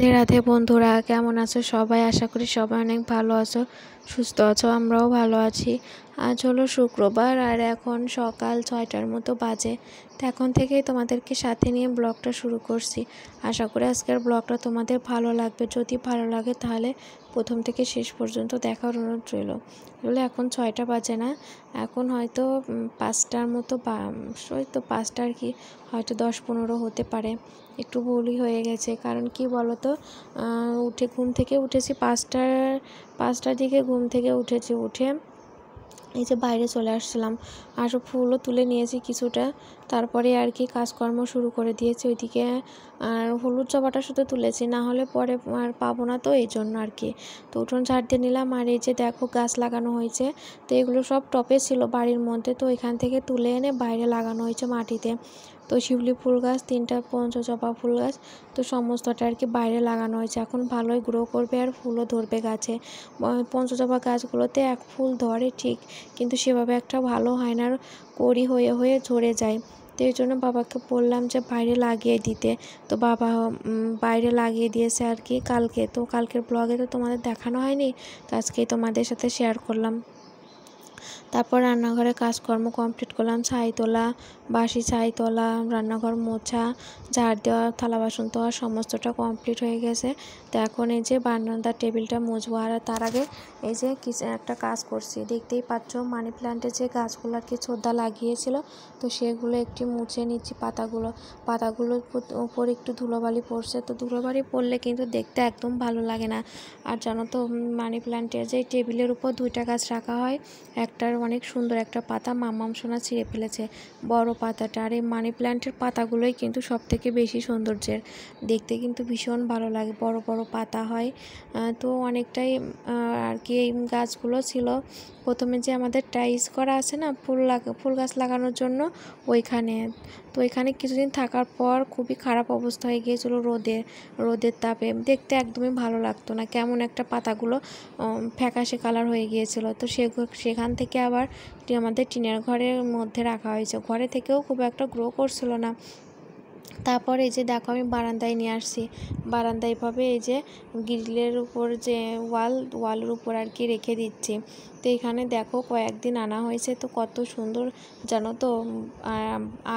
রাধে রাধে বন্ধুরা, কেমন আছো সবাই? আশা করি সবাই অনেক ভালো আছো, সুস্থ আছো। আমরাও ভালো আছি। আজ হলো শুক্রবার আর এখন সকাল 6টার মতো বাজে। তো এখন থেকেই তোমাদেরকে সাথে নিয়ে ব্লগটা শুরু করছি। আশা করি আজকের ব্লগটা তোমাদের ভালো লাগবে। যদি ভালো লাগে তাহলে প্রথম থেকে শেষ পর্যন্ত দেখার অনুরোধ রইল। এখন 6টা বাজে না, এখন হয়তো 5টার মতো হয়তো 5টা আর কি, হয়তো 10-15 হতে পারে। একটু ভুলই হয়ে গেছে, কারণ কি বলো তো, ঘুম থেকে উঠেছি 5টার দিকে ঘুম থেকে উঠে এই যে বাইরে চলে আসছিলাম, আর ফুলও তুলে নিয়েছি কিছুটা। তারপরে আর কি কাজকর্ম শুরু করে দিয়েছি ওইদিকে। আর হলুদ জবাটা শুধু তুলেছি, না হলে পরে আর পাবো না, তো এই জন্য আর কি। তো উঠোন ঝাড় দিয়ে নিলাম। আর এই যে দেখো গাছ লাগানো হয়েছে, তো এগুলো সব টপে ছিল বাড়ির মধ্যে, তো এখান থেকে তুলে এনে বাইরে লাগানো হয়েছে মাটিতে। তো শিউলি ফুল গাছ, 3টা পঞ্চজবা ফুল গাছ, তো সমস্তটা আর কি বাইরে লাগানো হয়েছে। এখন ভালোই গ্রো করবে আর ফুলও ধরবে গাছে। পঞ্চজবা গাছগুলোতে এক ফুল ধরে ঠিক, কিন্তু সেভাবে একটা ভালো হয় না, কড়ি হয়ে হয়ে ঝরে যায়। তো এই জন্য বাবাকে বললাম যে বাইরে লাগিয়ে দিতে। তো বাবা বাইরে লাগিয়ে দিয়েছে আর কি কালকে। তো কালকের ব্লগে তো তোমাদের দেখানো হয়নি, তো আজকেই তোমাদের সাথে শেয়ার করলাম। তারপর রান্নাঘরে কাজকর্ম কমপ্লিট করলাম। ছাই তোলা, বাসি ছাই তোলা, রান্নাঘর মোছা, ঝাড় দেওয়া, থালা বাসন ধোয়া সমস্তটা কমপ্লিট হয়ে গেছে। তো এখন এই যে বারান্দার টেবিলটা মুছবো। আর তার আগে এই যে কিছু একটা কাজ করছি, দেখতেই পাচ্ছ মানি প্ল্যান্টের যে গাছগুলো আর কি ছোদ্দা লাগিয়েছিল, তো সেগুলো একটু মুছে নিচ্ছি। পাতাগুলোর উপর একটু ধুলোবালি পড়ছে, তো ধুলোবালি পড়লে কিন্তু দেখতে একদম ভালো লাগে না। আর জানো তো, মানি প্ল্যান্টের যে টেবিলের উপর 2টা গাছ রাখা হয়, একটার অনেক সুন্দর একটা পাতা মাম্মাম সোনা ছিঁড়ে ফেলেছে, বড় পাতাটা। আর এই মানি প্ল্যান্টের পাতাগুলোই কিন্তু সব থেকে বেশি সৌন্দর্যের, দেখতে কিন্তু ভীষণ ভালো লাগে, বড় বড় পাতা হয়। তো অনেকটাই আর কি এই গাছগুলো ছিল প্রথমে যে আমাদের টাইস করা আছে না ফুল গাছ লাগানোর জন্য, ওইখানে। তো এখানে কিছুদিন থাকার পর খুবই খারাপ অবস্থা হয়ে গিয়েছিলো, রোদের তাপে দেখতে একদমই ভালো লাগতো না, কেমন একটা পাতাগুলো ফ্যাকাশে কালার হয়ে গিয়েছিল। তো সেখান থেকে আবার আমাদের টিনের ঘরের মধ্যে রাখা হয়েছে, ঘরে থেকেও খুব একটা গ্রো করছিল না। তারপর এই যে দেখো আমি বারান্দায় নিয়ে আসছি। বারান্দায় এভাবে এই যে গ্রিলের উপর যে ওয়ালের উপর আর কি রেখে দিচ্ছি। তো এখানে দেখো কয়েকদিন আনা হয়েছে, তো কত সুন্দর জানো তো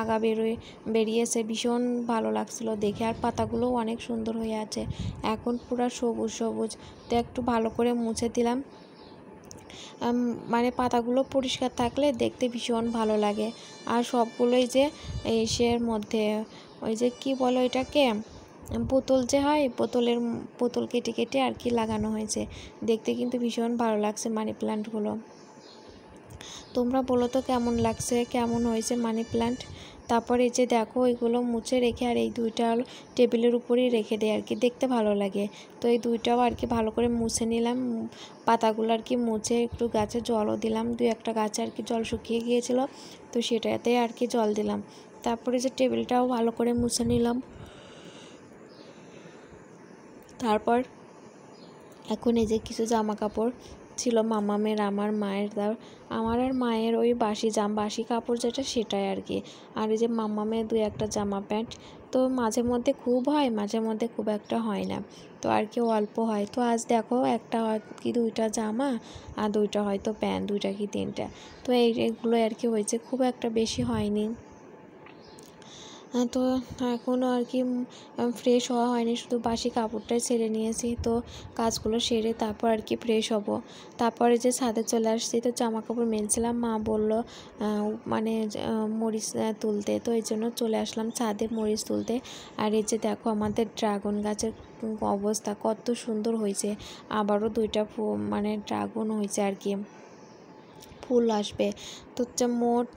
আগা বেরিয়েছে, ভীষণ ভালো লাগছিল দেখে। আর পাতাগুলোও অনেক সুন্দর হয়ে আছে, এখন পুরো সবুজ সবুজ। তো একটু ভালো করে মুছে দিলাম, মানে পাতাগুলো পরিষ্কার থাকলে দেখতে ভীষণ ভালো লাগে। আর সবগুলোই যে ইসের মধ্যে, ওই যে কি বলো এটাকে, বোতল যে হয়, বোতল কেটে কেটে আর কি লাগানো হয়েছে, দেখতে কিন্তু ভীষণ ভালো লাগছে মানি প্ল্যান্টগুলো। তোমরা বলো তো কেমন লাগছে, কেমন হয়েছে মানি প্ল্যান্ট। তারপর এই যে দেখো এগুলো মুছে রেখে, আর এই 2টা টেবিলের উপরেই রেখে দেয় আর কি, দেখতে ভালো লাগে। তো এই 2টাও আর কি ভালো করে মুছে নিলাম, পাতাগুলো আর কি মুছে একটু গাছে জলও দিলাম। 2-1টা গাছে আর কি জল শুকিয়ে গিয়েছিল, তো সেটাতে আর কি জল দিলাম। তারপরে যে টেবিলটাও ভালো করে মুছে নিলাম। তারপর এখন এই যে কিছু জামা কাপড় ছিল মামামের, আমার মায়ের আমার আর মায়ের ওই বাসি কাপড় যেটা, সেটাই আর কি। আর এই যে মামামের 2-1টা জামা প্যান্ট, তো মাঝে মধ্যে খুব হয়, মাঝে মধ্যে খুব একটা হয় না, তো আর কি অল্প হয়। তো আজ দেখো একটা কি 2টা জামা আর 2টা হয়তো প্যান্ট, 2টা কি 3টা, তো এইগুলো আর কি হয়েছে, খুব একটা বেশি হয়নি। তো এখনও আর কি ফ্রেশ হওয়া হয়নি, শুধু বাসি কাপড়টাই ছেড়ে নিয়েছি। তো কাজগুলো সেরে তারপর আর কি ফ্রেশ হব। তারপরে যে ছাদে চলে আসছি, তো জামা কাপড় মেলছিলাম, মা বললো মানে মরিচ তুলতে, তো এই জন্য চলে আসলাম ছাদে মরিচ তুলতে। আর এই যে দেখো আমাদের ড্রাগন গাছের অবস্থা কত সুন্দর হয়েছে, আবারও 2টা মানে ড্রাগন হয়েছে আর কি, ফুল আসবে। তো মোট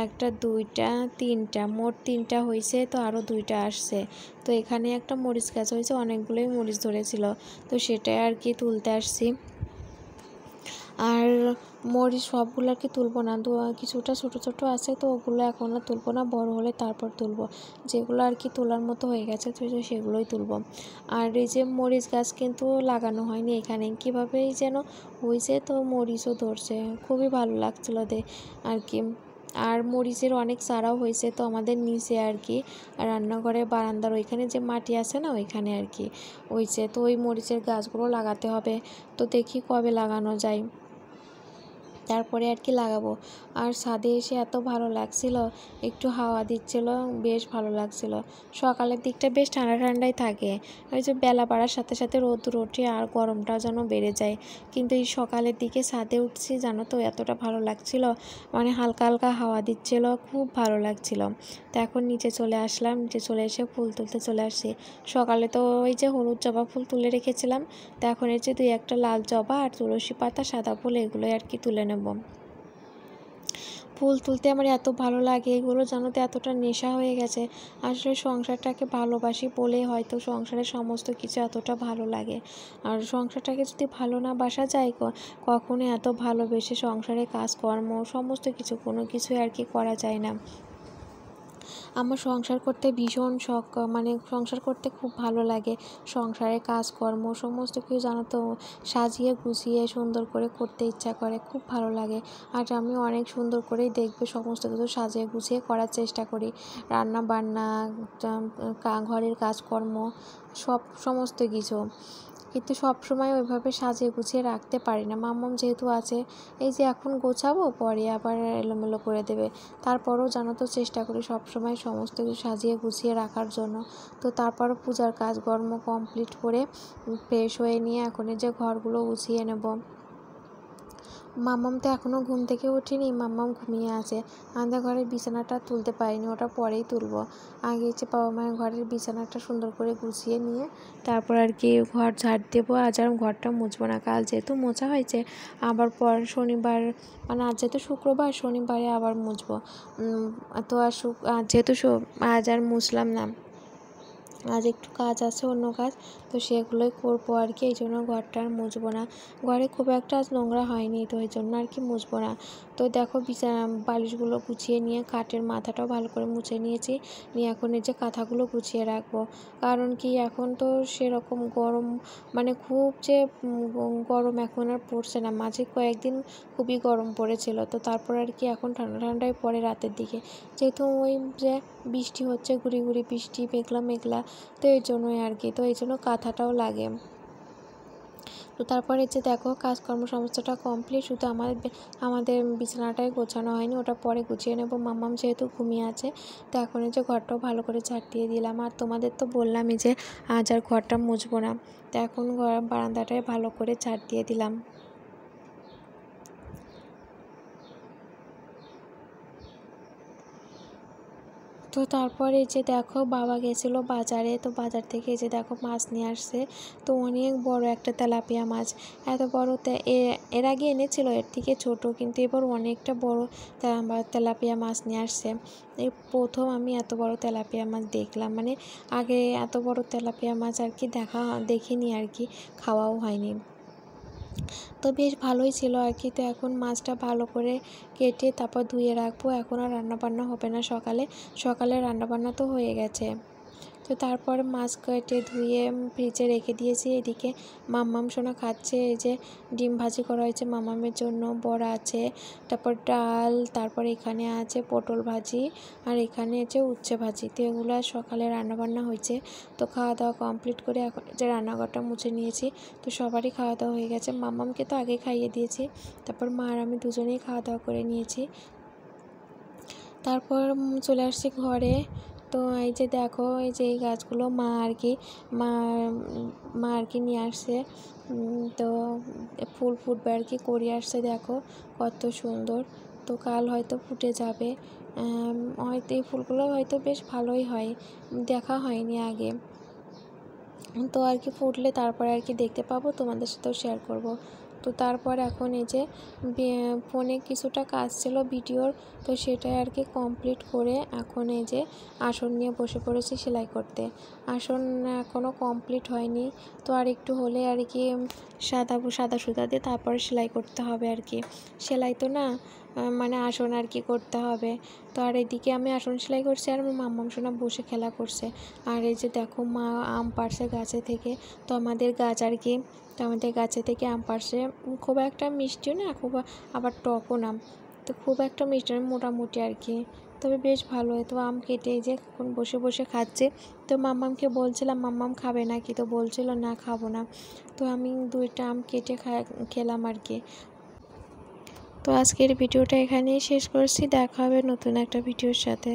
1টা 2টা 3টা, মোট 3টা হয়েছে, তো আরও 2টা আসছে। তো এখানে একটা মরিচ গাছ হয়েছে, অনেকগুলোই মরিচ ধরেছিল, তো সেটাই আর কি তুলতে আসছি। আর মরিচ সবগুলো আর কি তুলবো না, কিছুটা ছোটো ছোটো আছে, তো ওগুলো এখন আর তুলবো না, বড় হলে তারপর তুলবো। যেগুলো আর কি তোলার মতো হয়ে গেছে তো সেগুলোই তুলবো। আর এই যে মরিচ গাছ কিন্তু লাগানো হয়নি এখানে, কীভাবেই যেন হয়েছে, তো মরিচও ধরছে, খুবই ভালো লাগছিলো আর কি। আর মরিচের অনেক চারাও হয়েছে, তো আমাদের নিচে আর কি রান্নাঘরে বারান্দার ওইখানে যে মাটি আছে না ওইখানে আর কি হয়েছে। তো ওই মরিচের গাছগুলো লাগাতে হবে, তো দেখি কবে লাগানো যায়, তারপরে আর কি লাগাবো। আর ছাদে এসে এত ভালো লাগছিল, একটু হাওয়া দিচ্ছিল, বেশ ভালো লাগছিল। সকালের দিকটা বেশ ঠান্ডা ঠান্ডাই থাকে, ওই যে বেলা বাড়ার সাথে সাথে রোদ ওঠে আর গরমটা যেন বেড়ে যায়। কিন্তু এই সকালের দিকে ছাদে উঠছি জানো তো, এতটা ভালো লাগছিল, মানে হালকা হালকা হাওয়া দিচ্ছিল, খুব ভালো লাগছিল। তো এখন নিচে চলে আসলাম, নিচে চলে এসে ফুল তুলতে চলে আসছি। সকালে তো ওই যে হলুদ জবা ফুল তুলে রেখেছিলাম, তো এখন এই যে 2-1টা লাল জবা আর তুলসী পাতা, সাদা ফুল, এগুলোই আর কি তুলে নেব। ফুল তুলতে আমার এত ভালো লাগে, এগুলো জানো তো এতটা নেশা হয়ে গেছে। আসলে সংসারটাকে ভালোবাসি বলে হয়তো সংসারের সমস্ত কিছু এতটা ভালো লাগে। আর সংসারটাকে যদি ভালো না বাসা যায়, কখনো এত ভালোবেসে সংসারে কাজকর্ম সমস্ত কিছু কোনো কিছুই আর কি করা যায় না। আমার সংসার করতে ভীষণ শখ, মানে সংসার করতে খুব ভালো লাগে। সংসারে কাজকর্ম সমস্ত কিছু জানো তো সাজিয়ে গুছিয়ে সুন্দর করে করতে ইচ্ছা করে, খুব ভালো লাগে। আর আমি অনেক সুন্দর করেই দেখবে সমস্ত কিছু সাজিয়ে গুছিয়ে করার চেষ্টা করি। রান্না বান্না, ঘরের কাজকর্ম, সমস্ত কিছু, কিন্তু সব সময় ওইভাবে সাজিয়ে গুছিয়ে রাখতে পারি না। মাম্মাম যেহেতু আছে, এই যে এখন গোছাবো পরে আবার এলোমেলো করে দেবে, তারপরেও জানো তো চেষ্টা করি সব সময় সমস্ত কিছু সাজিয়ে গুছিয়ে রাখার জন্য। তো তারপরও পূজার কাজকর্ম কমপ্লিট করে ফ্রেশ হয়ে নিয়ে এখন এই যে ঘরগুলো গুছিয়ে নেব। মাম্মাম তো এখনও ঘুম থেকে ওঠেনি, মাম্মাম ঘুমিয়ে আছে। আমাদের ঘরের বিছানাটা তুলতে পারিনি, ওটা পরেই তুলবো। আগে হচ্ছে বাবা মায়ের ঘরের বিছানাটা সুন্দর করে গুছিয়ে নিয়ে তারপর আর কি ঘর ঝাড় দেবো। আজ আর ঘরটা মুছবো না, কাল যেহেতু মোছা হয়েছে আবার পর শনিবার, মানে আজ যেহেতু শুক্রবার, শনিবারে আবার মুছবো। তো আর যেহেতু আজ আর মুছলাম না, আজ একটু কাজ আছে, অন্য কাজ, তো সেগুলোই করবো আর কি। এই জন্য ঘরটা আর মুছবো না। ঘরে খুব একটা আজ নোংরা হয়নি, তো এই জন্য আর কি মুছবো না। তো দেখো বিছানা বালিশগুলো গুছিয়ে নিয়ে খাটের মাথাটাও ভালো করে মুছে নিয়েছি, নিয়ে এখন এই যে কাঁথাগুলো গুছিয়ে রাখবো। কারণ কি এখন তো সেরকম গরম, মানে খুব যে গরম এখন আর পড়ছে না, মাঝে কয়েকদিন খুবই গরম পড়েছিল। তো তারপর আর কি এখন ঠান্ডা ঠান্ডায় পড়ে রাতের দিকে, যেহেতু ওই যে বৃষ্টি হচ্ছে, গুড়ি গুড়ি বৃষ্টি, মেঘলা মেঘলা, তো এই জন্যই আর কি, তো এই জন্য কাঁথাটাও লাগে। তো তারপরে যে দেখো কাজকর্ম সমস্তটা কমপ্লিট, শুধু আমাদের বিছানাটাই গোছানো হয়নি, ওটা পরে গুছিয়ে নেব। মাম্মাম যেহেতু ঘুমিয়ে আছে, তো এখন এই যে ঘরটাও ভালো করে ঝাড় দিয়ে দিলাম। আর তোমাদের তো বললামই যে আজ আর ঘরটা মুছবো না, তো এখন বারান্দাটায় ভালো করে ঝাড় দিয়ে দিলাম। তো তারপরে এই যে দেখো বাবা গেছিলো বাজারে, তো বাজার থেকে এই যে দেখো মাছ নিয়ে আসছে। তো অনেক বড় একটা তেলাপিয়া মাছ, এত বড় এর আগে এনেছিল এর থেকে ছোট, কিন্তু এবার অনেকটা বড় তেলাপিয়া মাছ নিয়ে আসছে। এই প্রথম আমি এত বড় তেলাপিয়া মাছ দেখলাম, মানে আগে এত বড় তেলাপিয়া মাছ আর কি দেখিনি আর কি, খাওয়াও হয়নি। তো বেশ ভালোই ছিল আর কি। তো এখন মাছটা ভালো করে কেটে তারপর ধুয়ে রাখবো। এখন আর রান্নাবান্না হবে না, সকালে রান্নাবান্না তো হয়ে গেছে। তো তারপর মাছ কেটে ধুয়ে ফ্রিজে রেখে দিয়েছি। এদিকে মাম্মাম সোনা খাচ্ছে, এই যে ডিম ভাজি করা হয়েছে মাম্মামের জন্য, বড়া আছে, তারপর ডাল, তারপর এখানে আছে পটল ভাজি, আর এখানে আছে উচ্ছে ভাজি। তো এগুলো সকালে রান্নাবান্না হয়েছে। তো খাওয়া দাওয়া কমপ্লিট করে এখন যে রান্নাঘরটা মুছে নিয়েছি, তো সবারই খাওয়া দাওয়া হয়ে গেছে। মাম্মামকে তো আগে খাইয়ে দিয়েছি, তারপর মা আর আমি দুজনেই খাওয়া দাওয়া করে নিয়েছি। তারপর চলে আসছি ঘরে। তো এই যে দেখো এই যে এই গাছগুলো মা মা আর কি নিয়ে আসছে। তো ফুল ফুটবে আর কি, করে আসছে, দেখো কত সুন্দর। তো কাল হয়তো ফুটে যাবে, হয়তো এই ফুলগুলো হয়তো বেশ ভালোই হয়, দেখা হয়নি আগে। তো আর কি ফুটলে তারপরে আর কি দেখতে পাবো, তোমাদের সাথেও শেয়ার করব। তো তারপর এখন এই যে ফোনে কিছুটা কাজ ছিল ভিডিওর, তো সেটাই আর কি কমপ্লিট করে এখন এই যে আসন নিয়ে বসে পড়েছি সেলাই করতে। আসন এখনও কমপ্লিট হয়নি, তো আর একটু হলে আর কি সাদা সুতা দিয়ে তারপরে সেলাই করতে হবে আর কি। সেলাই তো না, মানে আসন আর কি করতে হবে। তো আর এদিকে আমি আসন সেলাই করছি আর আমার মাম্মাম সোনা বসে খেলা করছে। আর এই যে দেখো মা আম পাড়ছে গাছে থেকে, তো আমাদের গাছ আর কি, তো আমাদের গাছে থেকে আম পাড়ছে, খুব একটা মিষ্টিও না, খুব আবার টকও না। তো খুব একটা মিষ্টি নয়, মোটামুটি আর কি, তবে বেশ ভালো। তো আম কেটে এই যে এখন বসে বসে খাচ্ছে। তো মাম্মামকে বলছিলাম মাম্মাম খাবে নাকি, তো বলছিল না খাবো না। তো আমি 2টা আম কেটে খেলাম আর কি। তো আজকের ভিডিওটা এখানেই শেষ করছি, দেখা হবে নতুন একটা ভিডিওর সাথে।